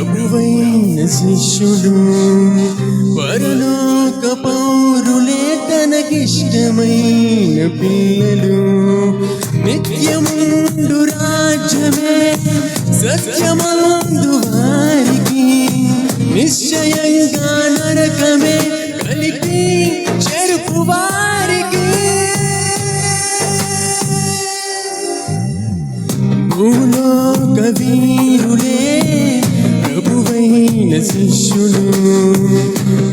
ప్రభువైన శిష్యుడు పరలోక పౌరులే తనకిష్టమైన పిల్లలు నిత్యముండు రాజ్యమే సత్యమందు వారికి నిశ్చయంగా నరకమే కలిపి చెరుపు వారికి భూలోక వీరులే ప్రభువైన శిష్యులు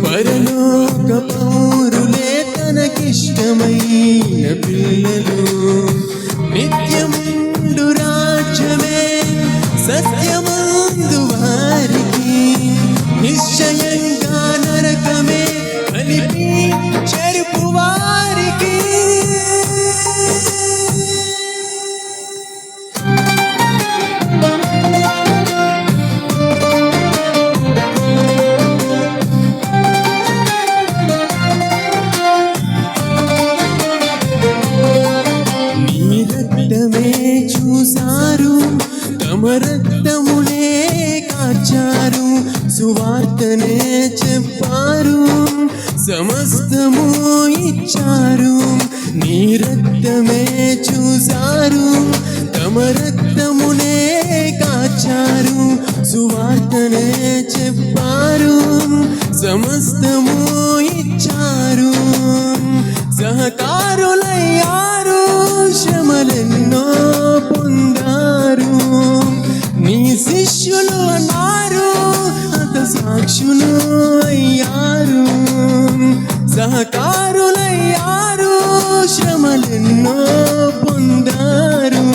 పరలోక పౌరులే తనకిష్టమైన పిల్లలు నిత్యముండు రాజ్యమే సత్యమందు వారికి నిశ్చయంగా నరకమే కలిపి చెరుపు వారికి చూసారు తమ రక్తములే కాచారు సువార్తనే చెప్పారు సమస్తము ఇచ్చారు నీ రక్తమే చూసారు తమ రక్తమునే కాచారు సువార్తనే చెప్పారు సమస్తము ఇచ్చారు సహకారులయ్యారు శ్రమలెన్నో పొందారు నీ శిష్యులు అన్నారు హత సాక్షులు అయ్యారు సహకారులయ్యారు శ్రమలెన్నో పొందారు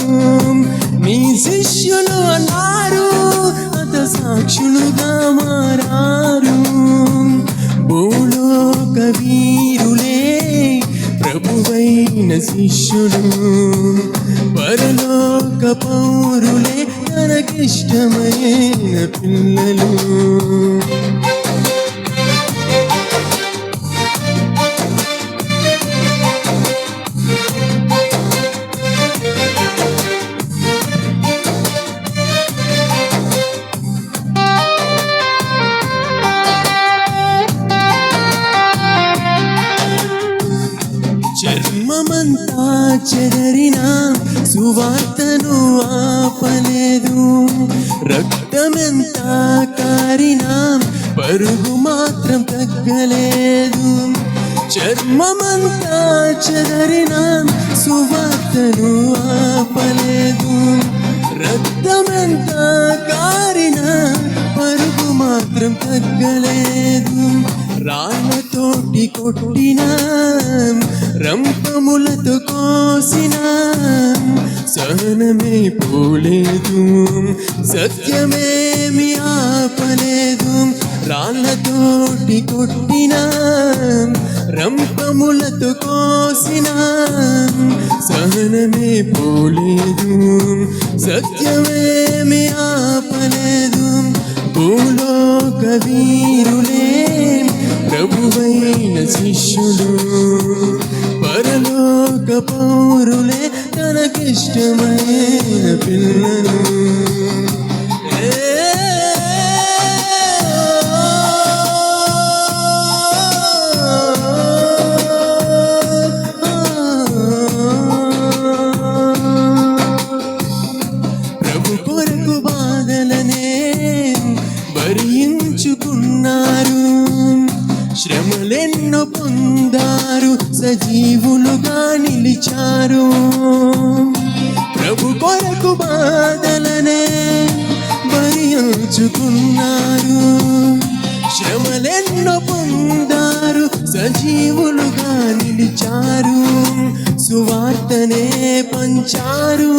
నీ శిష్యులు అన్నారు హత సాక్షులుగా మారారు భూలోక వీరులే ప్రభువైన శిష్యుడు పరలోక పౌరులే తనకిష్టమైన పిల్లలు చర్మమంతా చెదరినా సువార్తను ఆపలేదు రక్తమెంతా కారినా పరుగు మాత్రం తగ్గలేదు చర్మమంతా చెదరినా సువార్తను ఆపలేదు రక్తమెంతా కారినా పరుగు మాత్రం తగ్గలేదు రాళ్ళతోటి కొట్టినా రంపములతో కోసినా సహనమే పోలేదు సత్యమేమి ఆపలేదు రాళ్ళతోటి కొట్టినా రంపములతో కోసినా సహనమే పోలేదు సత్యమేమి ఆపలేదు భూలోక వీరులే ప్రభువైన శిష్యులు పరలోక పౌరులే తనకిష్టమైన పిల్లలు ప్రభు కొరకు బాధలనే భరించుకున్నారు శ్రమలెన్నో పొందారు సజీవులుగా నిలిచారు ప్రభు కొరకు బాధలనే భరించుకున్నారు శ్రమలెన్నో పొందారు సజీవులుగా నిలిచారు సువార్తనే పంచారు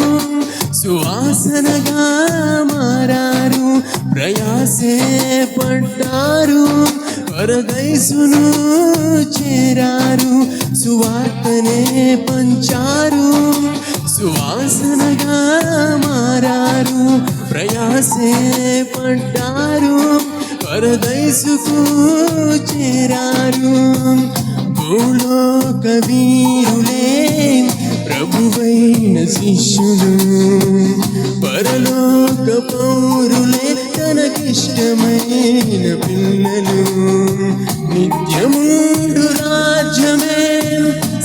సువాసనగా మారారు ప్రయాసే పడ్డారు పరదైసును చేరారు సువార్తనే పంచారు సువాసనగా మారారు ప్రయాసే పడ్డారు పరదైసుకు చేరారు భూలోక వీరులే ప్రభువైన శిష్యులు పరలోక పౌరులే తనకిష్టమైన పిల్లలు నిత్యముండు రాజ్యమే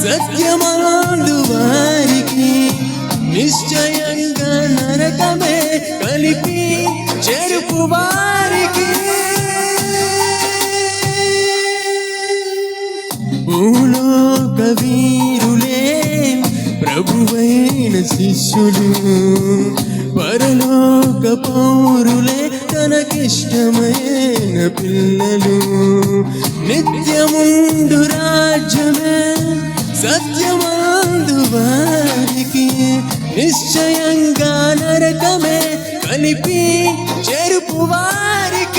సత్యమందు వారికి నిశ్చయంగా నరకమే కలిపి చెరుపు వారికి భూలోక వీరులే ప్రభువైన శిష్యులు పరలోక పౌరులే తనకిష్టమైన పిల్లలు నిత్యముండు రాజ్యమే సత్యమందు వారికి నిశ్చయంగా నరకమే కలిపి చెరుపు వారికి